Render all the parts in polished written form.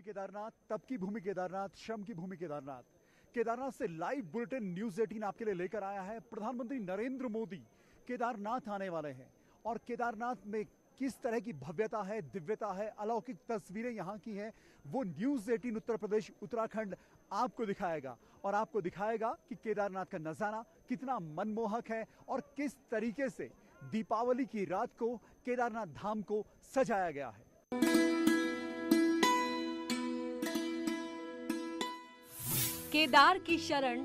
भूमि केदारनाथ, तप की भूमि केदारनाथ, श्रम की भूमि केदारनाथ। केदारनाथ से लाइव बुलेटिन न्यूज 18 आपके लिए लेकर आया है। प्रधानमंत्री नरेंद्र मोदी केदारनाथ आने वाले हैं और केदारनाथ में किस तरह की भव्यता है, दिव्यता है, अलौकिक तस्वीरें यहाँ की हैं, वो न्यूज 18 उत्तर प्रदेश उत्तराखंड आपको दिखाएगा और आपको दिखाएगा कि केदारनाथ का नजारा कितना मनमोहक है और किस तरीके से दीपावली की रात को केदारनाथ धाम को सजाया गया है। केदार की शरण,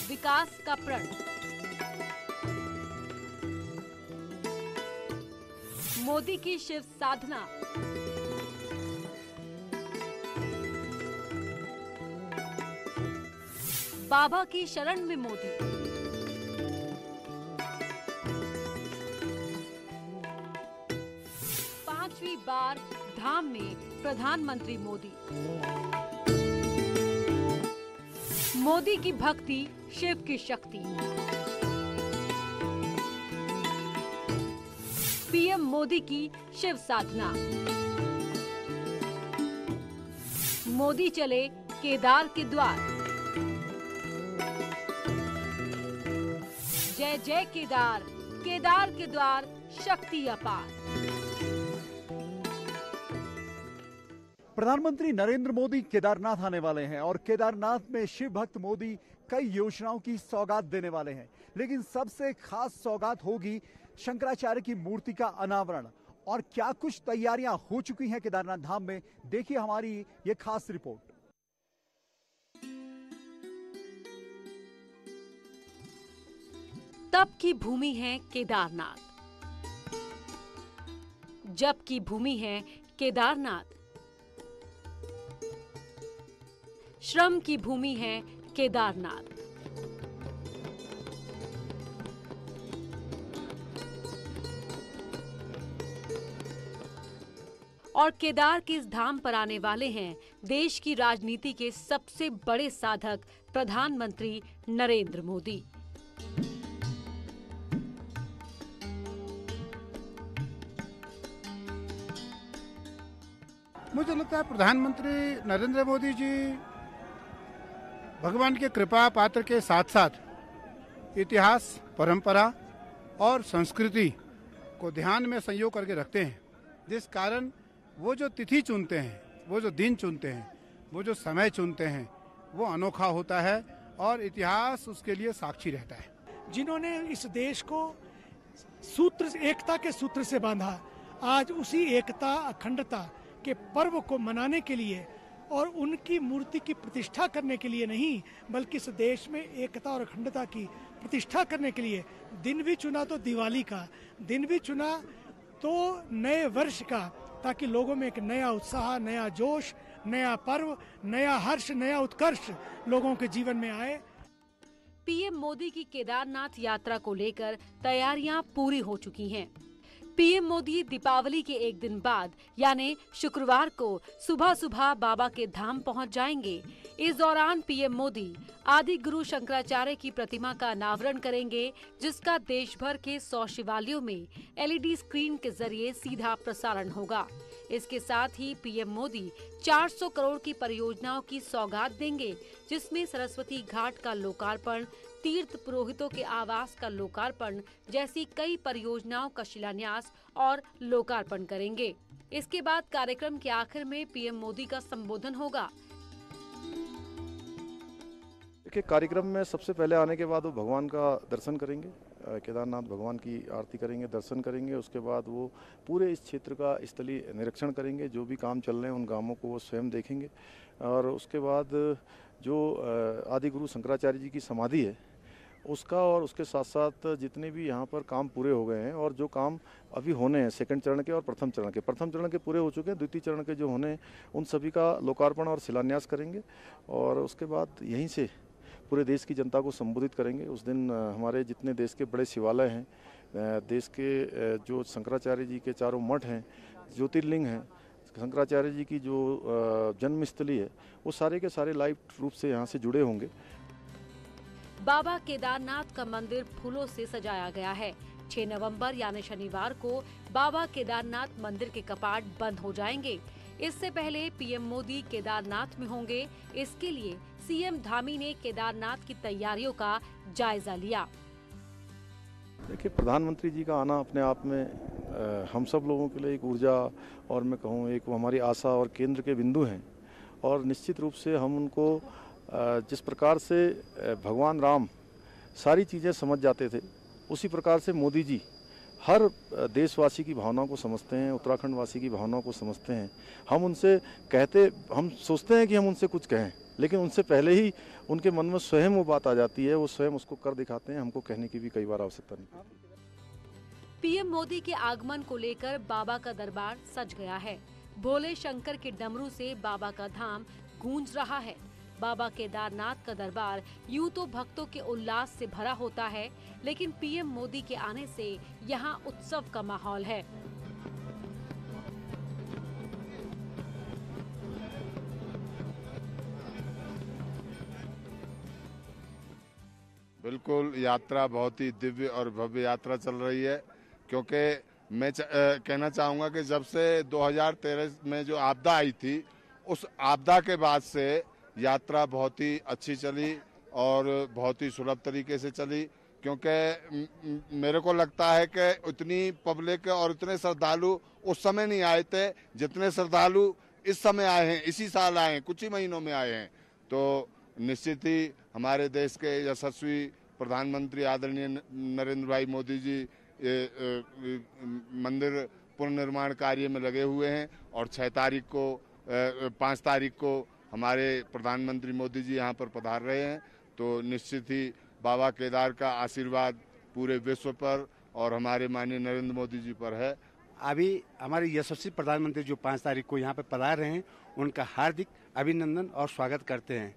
विकास का प्रण, मोदी की शिव साधना, बाबा की शरण में मोदी। पांचवी बार धाम में प्रधानमंत्री मोदी। मोदी की भक्ति, शिव की शक्ति। पीएम मोदी की शिव साधना। मोदी चले केदार के द्वार। जय जय केदार, केदार के द्वार शक्ति अपार। प्रधानमंत्री नरेंद्र मोदी केदारनाथ आने वाले हैं और केदारनाथ में शिव भक्त मोदी कई योजनाओं की सौगात देने वाले हैं, लेकिन सबसे खास सौगात होगी शंकराचार्य की मूर्ति का अनावरण। और क्या कुछ तैयारियां हो चुकी हैं केदारनाथ धाम में, देखिए हमारी ये खास रिपोर्ट। तप की भूमि है केदारनाथ, जप की भूमि है केदारनाथ, श्रम की भूमि है केदारनाथ। और केदार के इस धाम पर आने वाले हैं देश की राजनीति के सबसे बड़े साधक प्रधानमंत्री नरेंद्र मोदी। मुझे लगता है प्रधानमंत्री नरेंद्र मोदी जी भगवान के कृपा पात्र के साथ साथ इतिहास, परंपरा और संस्कृति को ध्यान में संयोग करके रखते हैं, जिस कारण वो जो तिथि चुनते हैं, वो जो दिन चुनते हैं, वो जो समय चुनते हैं, वो अनोखा होता है और इतिहास उसके लिए साक्षी रहता है। जिन्होंने इस देश को सूत्र, एकता के सूत्र से बांधा, आज उसी एकता, अखंडता के पर्व को मनाने के लिए और उनकी मूर्ति की प्रतिष्ठा करने के लिए नहीं, बल्कि इस देश में एकता और अखंडता की प्रतिष्ठा करने के लिए दिन भी चुना तो दिवाली का, दिन भी चुना तो नए वर्ष का, ताकि लोगों में एक नया उत्साह, नया जोश, नया पर्व, नया हर्ष, नया उत्कर्ष लोगों के जीवन में आए। पीएम मोदी की केदारनाथ यात्रा को लेकर तैयारियां पूरी हो चुकी हैं। पीएम मोदी दीपावली के एक दिन बाद यानी शुक्रवार को सुबह सुबह बाबा के धाम पहुंच जाएंगे। इस दौरान पीएम मोदी आदि गुरु शंकराचार्य की प्रतिमा का अनावरण करेंगे, जिसका देश भर के 100 शिवालयों में एलईडी स्क्रीन के जरिए सीधा प्रसारण होगा। इसके साथ ही पीएम मोदी 400 करोड़ की परियोजनाओं की सौगात देंगे, जिसमें सरस्वती घाट का लोकार्पण, तीर्थ पुरोहितों के आवास का लोकार्पण जैसी कई परियोजनाओं का शिलान्यास और लोकार्पण करेंगे। इसके बाद कार्यक्रम के आखिर में पीएम मोदी का संबोधन होगा। देखिए, कार्यक्रम में सबसे पहले आने के बाद वो भगवान का दर्शन करेंगे, केदारनाथ भगवान की आरती करेंगे, दर्शन करेंगे। उसके बाद वो पूरे इस क्षेत्र का स्थलीय निरीक्षण करेंगे, जो भी काम चल रहे हैं उन कामों को वो स्वयं देखेंगे। और उसके बाद जो आदि गुरु शंकराचार्य जी की समाधि है उसका और उसके साथ साथ जितने भी यहाँ पर काम पूरे हो गए हैं और जो काम अभी होने हैं सेकंड चरण के और प्रथम चरण के पूरे हो चुके हैं, द्वितीय चरण के जो होने हैं उन सभी का लोकार्पण और शिलान्यास करेंगे। और उसके बाद यहीं से पूरे देश की जनता को संबोधित करेंगे। उस दिन हमारे जितने देश के बड़े शिवालय हैं, देश के जो शंकराचार्य जी के चारों मठ हैं, ज्योतिर्लिंग हैं, शंकराचार्य जी की जो जन्मस्थली है, वो सारे के सारे लाइव रूप से यहाँ से जुड़े होंगे। बाबा केदारनाथ का मंदिर फूलों से सजाया गया है। 6 नवंबर यानी शनिवार को बाबा केदारनाथ मंदिर के कपाट बंद हो जाएंगे। इससे पहले पीएम मोदी केदारनाथ में होंगे। इसके लिए सीएम धामी ने केदारनाथ की तैयारियों का जायजा लिया। देखिए, प्रधानमंत्री जी का आना अपने आप में हम सब लोगों के लिए एक ऊर्जा और मैं कहूँ एक हमारी आशा और केंद्र के बिंदु हैं। और निश्चित रूप से हम उनको जिस प्रकार से भगवान राम सारी चीज़ें समझ जाते थे, उसी प्रकार से मोदी जी हर देशवासी की भावनाओं को समझते हैं, उत्तराखंड वासी की भावनाओं को समझते हैं। हम सोचते हैं कि हम उनसे कुछ कहें, लेकिन उनसे पहले ही उनके मन में स्वयं वो बात आ जाती है, वो स्वयं उसको कर दिखाते हैं। हमको कहने की भी कई बार आवश्यकता नहीं पड़ती। पीएम मोदी के आगमन को लेकर बाबा का दरबार सज गया है। भोले शंकर के डमरू से बाबा का धाम गूंज रहा है। बाबा केदारनाथ का दरबार यूं तो भक्तों के उल्लास से भरा होता है, लेकिन पीएम मोदी के आने से यहां उत्सव का माहौल है। बिल्कुल, यात्रा बहुत ही दिव्य और भव्य यात्रा चल रही है, क्योंकि मैं कहना चाहूँगा कि जब से 2013 में जो आपदा आई थी, उस आपदा के बाद से यात्रा बहुत ही अच्छी चली और बहुत ही सुलभ तरीके से चली। क्योंकि मेरे को लगता है कि उतनी पब्लिक और उतने श्रद्धालु उस समय नहीं आए थे जितने श्रद्धालु इस समय आए हैं, इसी साल आए हैं, कुछ ही महीनों में आए हैं। तो निश्चित ही हमारे देश के यशस्वी प्रधानमंत्री आदरणीय नरेंद्र भाई मोदी जी मंदिर पुनर्निर्माण कार्य में लगे हुए हैं और 5 तारीख को हमारे प्रधानमंत्री मोदी जी यहाँ पर पधार रहे हैं। तो निश्चित ही बाबा केदार का आशीर्वाद पूरे विश्व पर और हमारे माननीय नरेंद्र मोदी जी पर है। अभी हमारे यशस्वी प्रधानमंत्री जो 5 तारीख को यहाँ पर पधार रहे हैं, उनका हार्दिक अभिनंदन और स्वागत करते हैं।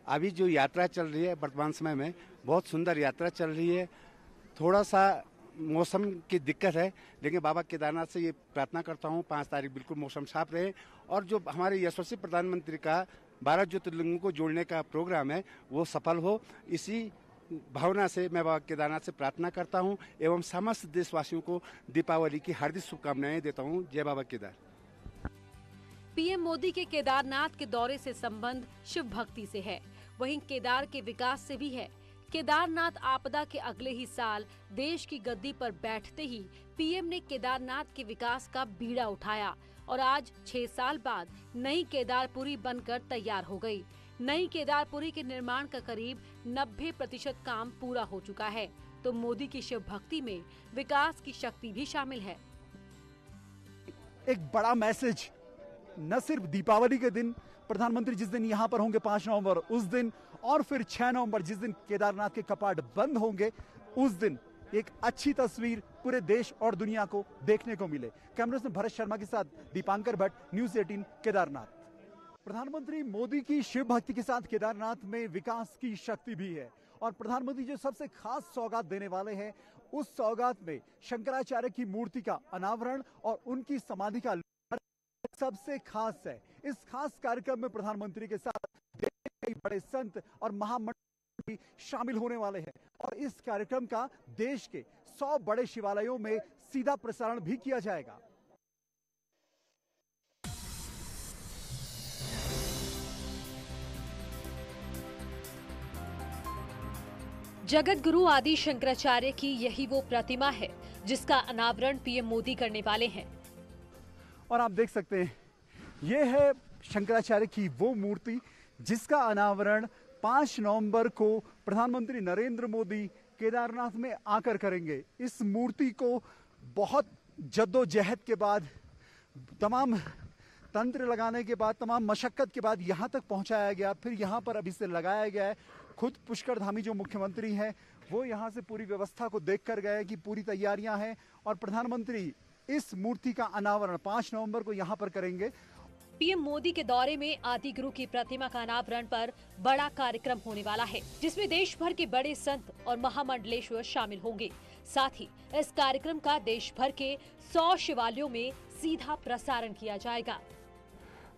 अभी जो यात्रा चल रही है वर्तमान समय में, बहुत सुंदर यात्रा चल रही है। थोड़ा सा मौसम की दिक्कत है, लेकिन बाबा केदारनाथ से ये प्रार्थना करता हूँ 5 तारीख बिल्कुल मौसम साफ रहे और जो हमारे यशस्वी प्रधानमंत्री का 12 ज्योतिर्लिंगों को जोड़ने का प्रोग्राम है वो सफल हो। इसी भावना से मैं बाबा केदारनाथ से प्रार्थना करता हूँ एवं समस्त देशवासियों को दीपावली की हार्दिक शुभकामनाएं देता हूँ। जय बाबा केदार। पीएम मोदी के केदारनाथ के दौरे से संबंध शिव भक्ति से है, वहीं केदार के विकास से भी है। केदारनाथ आपदा के अगले ही साल देश की गद्दी पर बैठते ही पीएम ने केदारनाथ के विकास का बीड़ा उठाया और आज 6 साल बाद नई केदारपुरी बनकर तैयार हो गई। नई केदारपुरी के निर्माण का करीब 90% काम पूरा हो चुका है। तो मोदी की शिव भक्ति में विकास की शक्ति भी शामिल है। एक बड़ा मैसेज न सिर्फ दीपावली के दिन प्रधानमंत्री जिस दिन यहां पर होंगे 5 नवंबर उस दिन, और फिर 6 नवंबर जिस दिन केदारनाथ के कपाट बंद होंगे उस दिन एक अच्छी तस्वीर पूरे देश और दुनिया को देखने को मिले। कैमरे में भरत शर्मा के साथ दीपांकर भट्ट, न्यूज़ 18 केदारनाथ। प्रधानमंत्री मोदी की शिव भक्ति के साथ केदारनाथ में विकास की शक्ति भी है और प्रधानमंत्री जो सबसे खास सौगात देने वाले हैं, उस सौगात में शंकराचार्य की मूर्ति का अनावरण और उनकी समाधि का सबसे खास है। इस खास कार्यक्रम में प्रधानमंत्री के साथ कई बड़े संत और महामंडल भी शामिल होने वाले हैं और इस कार्यक्रम का देश के 100 बड़े शिवालयों में सीधा प्रसारण भी किया जाएगा। जगत गुरु आदि शंकराचार्य की यही वो प्रतिमा है जिसका अनावरण पीएम मोदी करने वाले हैं। और आप देख सकते हैं ये है शंकराचार्य की वो मूर्ति जिसका अनावरण 5 नवंबर को प्रधानमंत्री नरेंद्र मोदी केदारनाथ में आकर करेंगे। इस मूर्ति को बहुत जद्दोजहद के बाद, तमाम तंत्र लगाने के बाद, तमाम मशक्कत के बाद यहाँ तक पहुँचाया गया, फिर यहाँ पर अभी से लगाया गया है। खुद पुष्कर धामी जो मुख्यमंत्री हैं वो यहाँ से पूरी व्यवस्था को देख कर गए कि पूरी तैयारियां हैं और प्रधानमंत्री इस मूर्ति का अनावरण 5 नवंबर को यहाँ पर करेंगे। पीएम मोदी के दौरे में आदि गुरु की प्रतिमा का अनावरण पर बड़ा कार्यक्रम होने वाला है जिसमें देश भर के बड़े संत और महामंडलेश्वर शामिल होंगे। साथ ही इस कार्यक्रम का देश भर के 100 शिवालयों में सीधा प्रसारण किया जाएगा।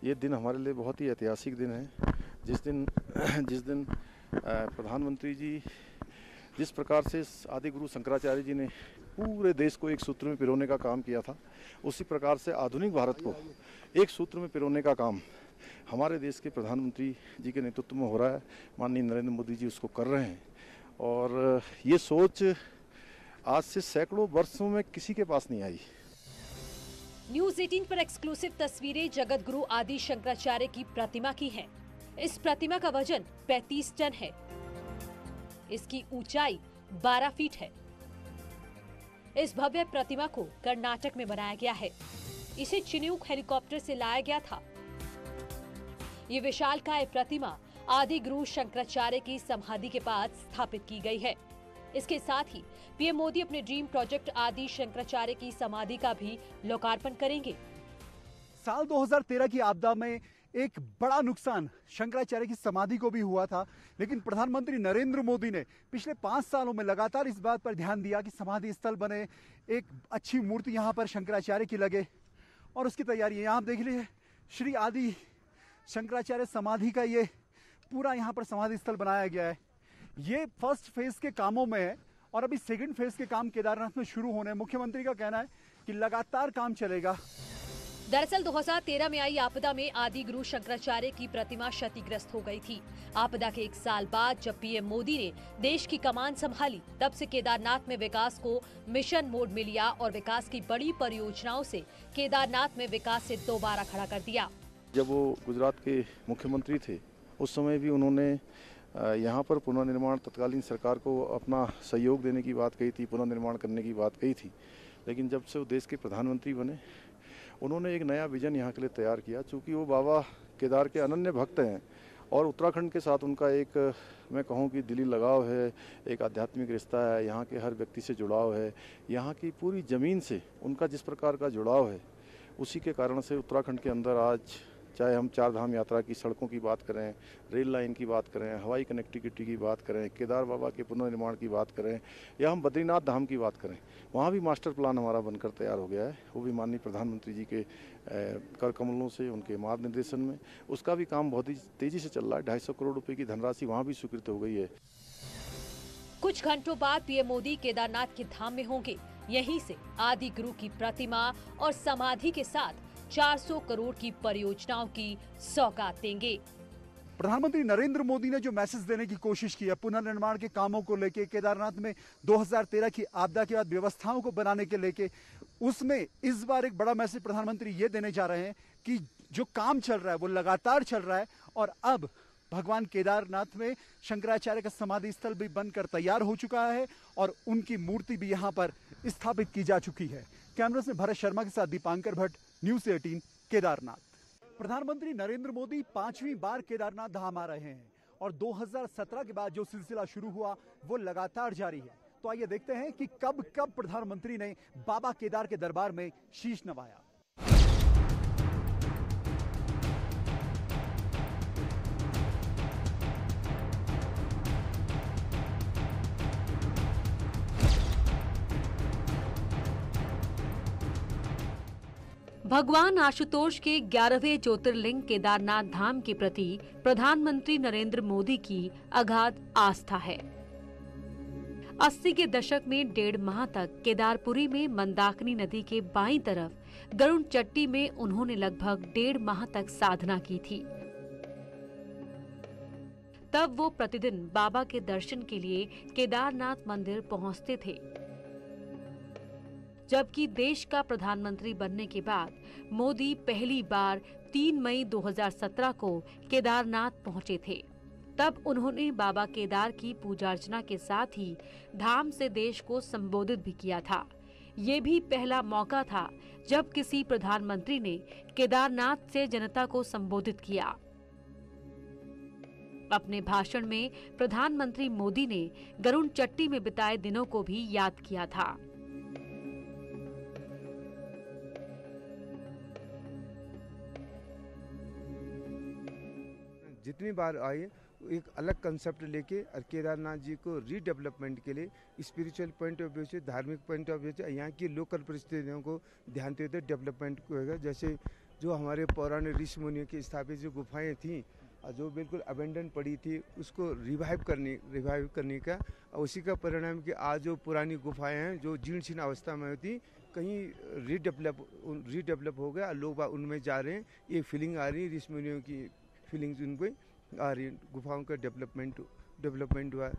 ये दिन हमारे लिए बहुत ही ऐतिहासिक दिन है। जिस दिन प्रधानमंत्री जी जिस प्रकार से आदि गुरु शंकराचार्य जी ने पूरे देश को एक सूत्र में पिरोने का काम किया था, उसी प्रकार से आधुनिक भारत को एक सूत्र में पिरोने का काम हमारे देश के प्रधानमंत्री जी के नेतृत्व में हो रहा है। माननीय नरेंद्र मोदी जी उसको कर रहे हैं और ये सोच आज से सैकड़ों वर्षों में किसी के पास नहीं आई। न्यूज 18 पर एक्सक्लूसिव तस्वीरें जगत गुरु आदि शंकराचार्य की प्रतिमा की हैं। इस प्रतिमा का वजन 35 टन है। इसकी ऊंचाई 12 फीट है। इस भव्य प्रतिमा को कर्नाटक में बनाया गया है। इसे चिनूक हेलीकॉप्टर से लाया गया था। ये विशालकाय प्रतिमा आदि गुरु शंकराचार्य की समाधि के पास स्थापित की गई है। इसके साथ ही पीएम मोदी अपने ड्रीम प्रोजेक्ट आदि शंकराचार्य की समाधि का भी लोकार्पण करेंगे। साल 2013 की आपदा में एक बड़ा नुकसान शंकराचार्य की समाधि को भी हुआ था, लेकिन प्रधानमंत्री नरेंद्र मोदी ने पिछले 5 सालों में लगातार इस बात पर ध्यान दिया कि समाधि स्थल बने, एक अच्छी मूर्ति यहाँ पर शंकराचार्य की लगे और उसकी तैयारी है। यहाँ आप देख लीजिए, श्री आदि शंकराचार्य समाधि का ये पूरा यहाँ पर समाधि स्थल बनाया गया है। ये फर्स्ट फेज के कामों में है और अभी सेकंड फेज के काम केदारनाथ में शुरू होने। मुख्यमंत्री का कहना है कि लगातार काम चलेगा। दरअसल 2013 में आई आपदा में आदि गुरु शंकराचार्य की प्रतिमा क्षतिग्रस्त हो गई थी। आपदा के 1 साल बाद जब पीएम मोदी ने देश की कमान संभाली, तब से केदारनाथ में विकास को मिशन मोड में लिया और विकास की बड़ी परियोजनाओं से केदारनाथ में विकास से दोबारा खड़ा कर दिया। जब वो गुजरात के मुख्यमंत्री थे, उस समय भी उन्होंने यहाँ पर पुनर्निर्माण तत्कालीन सरकार को अपना सहयोग देने की बात कही थी, पुनर्निर्माण करने की बात कही थी। लेकिन जब से वो देश के प्रधानमंत्री बने, उन्होंने एक नया विजन यहाँ के लिए तैयार किया। चूँकि वो बाबा केदार के अनन्य भक्त हैं और उत्तराखंड के साथ उनका एक, मैं कहूँ कि दिली लगाव है, एक आध्यात्मिक रिश्ता है, यहाँ के हर व्यक्ति से जुड़ाव है, यहाँ की पूरी ज़मीन से उनका जिस प्रकार का जुड़ाव है, उसी के कारण से उत्तराखंड के अंदर आज चाहे हम 4 धाम यात्रा की सड़कों की बात करें, रेल लाइन की बात करें, हवाई कनेक्टिविटी की बात करें, केदार बाबा के पुनर्निर्माण की बात करें या हम बद्रीनाथ धाम की बात करें, वहाँ भी मास्टर प्लान हमारा बनकर तैयार हो गया है। वो भी माननीय प्रधानमंत्री जी के कर कमलों से, उनके मार्गनिर्देशन में उसका भी काम बहुत ही तेज़ी से चल रहा है। 250 करोड़ रुपये की धनराशि वहाँ भी स्वीकृत हो गई है। कुछ घंटों बाद पीएम मोदी केदारनाथ के धाम में होंगे। यहीं से आदि गुरु की प्रतिमा और समाधि के साथ 400 करोड़ की परियोजनाओं की सौगात देंगे। प्रधानमंत्री नरेंद्र मोदी ने जो मैसेज देने की कोशिश की है पुनर्निर्माण के कामों को लेके, केदारनाथ में 2013 की आपदा के बाद व्यवस्थाओं को बनाने के लेके, उसमें इस बार एक बड़ा मैसेज प्रधानमंत्री ये देने जा रहे हैं कि जो काम चल रहा है वो लगातार चल रहा है और अब भगवान केदारनाथ में शंकराचार्य का समाधि स्थल भी बनकर तैयार हो चुका है और उनकी मूर्ति भी यहाँ पर स्थापित की जा चुकी है। कैमरा से भरत शर्मा के साथ दीपांकर भट्ट, न्यूज़ 18 केदारनाथ। प्रधानमंत्री नरेंद्र मोदी 5वीं बार केदारनाथ धाम आ रहे हैं और 2017 के बाद जो सिलसिला शुरू हुआ वो लगातार जारी है। तो आइए देखते हैं कि कब प्रधानमंत्री ने बाबा केदार के दरबार में शीश नवाया। भगवान आशुतोष के 11वें ज्योतिर्लिंग केदारनाथ धाम के प्रति प्रधानमंत्री नरेंद्र मोदी की अगाध आस्था है। 80 के दशक में 1.5 माह तक केदारपुरी में मंदाकिनी नदी के बाईं तरफ गरुड़ चट्टी में उन्होंने लगभग 1.5 माह तक साधना की थी। तब वो प्रतिदिन बाबा के दर्शन के लिए केदारनाथ मंदिर पहुंचते थे। जबकि देश का प्रधानमंत्री बनने के बाद मोदी पहली बार 3 मई 2017 को केदारनाथ पहुंचे थे। तब उन्होंने बाबा केदार की पूजा अर्चना के साथ ही धाम से देश को संबोधित भी किया था। ये भी पहला मौका था जब किसी प्रधानमंत्री ने केदारनाथ से जनता को संबोधित किया। अपने भाषण में प्रधानमंत्री मोदी ने गरुड़ चट्टी में बिताए दिनों को भी याद किया था। जितनी बार आए एक अलग कंसेप्ट लेके और केदारनाथ जी को रीडेवलपमेंट के लिए स्पिरिचुअल पॉइंट ऑफ व्यू से, धार्मिक पॉइंट ऑफ व्यू से, यहाँ की लोकल परिस्थितियों को ध्यान देते डेवलपमेंट होगा। जैसे जो हमारे पौराणिक ऋषि मुनियों की स्थापित जो गुफाएं थीं, जो बिल्कुल अबेंडन पड़ी थी उसको रिवाइव करने का, उसी का परिणाम कि आज जो पुरानी गुफाएं हैं जो जीर्ण शीर्ण अवस्था में होती कहीं रीडेवलप हो गया, लोग उनमें जा रहे हैं, ये फीलिंग आ रही है, ऋषि मुनियों की फीलिंग्स उनको आ रही है, गुफाओं का डेवलपमेंट हुआ।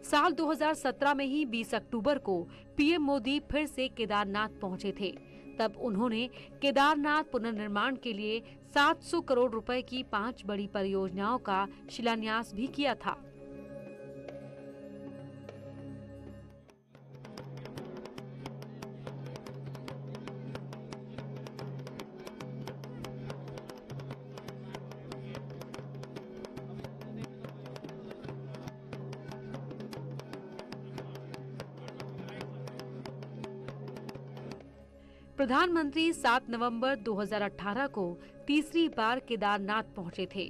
साल 2017 में ही 20 अक्टूबर को पीएम मोदी फिर से केदारनाथ पहुंचे थे। तब उन्होंने केदारनाथ पुनर्निर्माण के लिए 700 करोड़ रुपए की 5 बड़ी परियोजनाओं का शिलान्यास भी किया था। प्रधानमंत्री 7 नवंबर 2018 को तीसरी बार केदारनाथ पहुंचे थे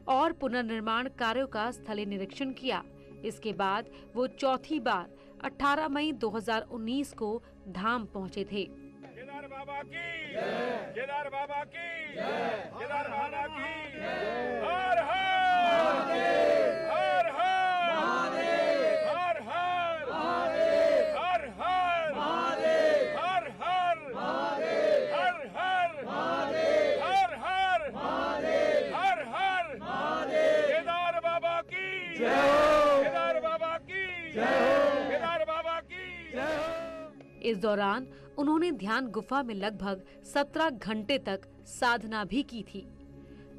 और पुनर्निर्माण कार्यों का स्थलीय निरीक्षण किया। इसके बाद वो चौथी बार 18 मई 2019 को धाम पहुंचे थे। केदार बाबा की जय, केदार बाबा की जय, केदार बाबा की जय। हर हर महादेव, हर हर महादेव, हर हर महादेव, हर हर महादेव, हर हर महादेव, हर हर महादेव, हर हर महादेव, हर हर महादेव। केदार बाबा की जय हो, केदार बाबा की जय हो, केदार बाबा की जय हो। इस दौरान उन्होंने ध्यान गुफा में लगभग 17 घंटे तक साधना भी की थी।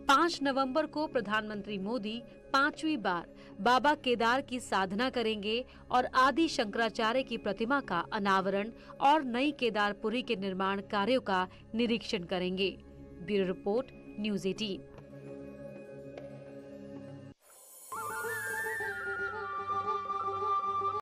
5 नवंबर को प्रधानमंत्री मोदी 5वीं बार बाबा केदार की साधना करेंगे और आदि शंकराचार्य की प्रतिमा का अनावरण और नई केदारपुरी के निर्माण कार्यों का निरीक्षण करेंगे। Bureau report, news 18।